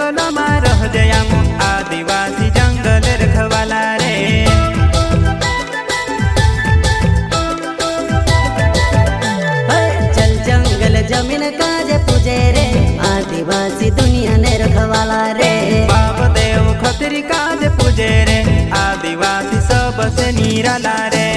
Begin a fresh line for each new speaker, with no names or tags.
जंगल में रह जयाम आदिवासी जंगल रखवाला रे।
चल जंगल जमीन काजे पूजे रे आदिवासी दुनिया ने रखवाला रे।
बाप देव खतरी काज पूजे रे आदिवासी सबसे निराला रे।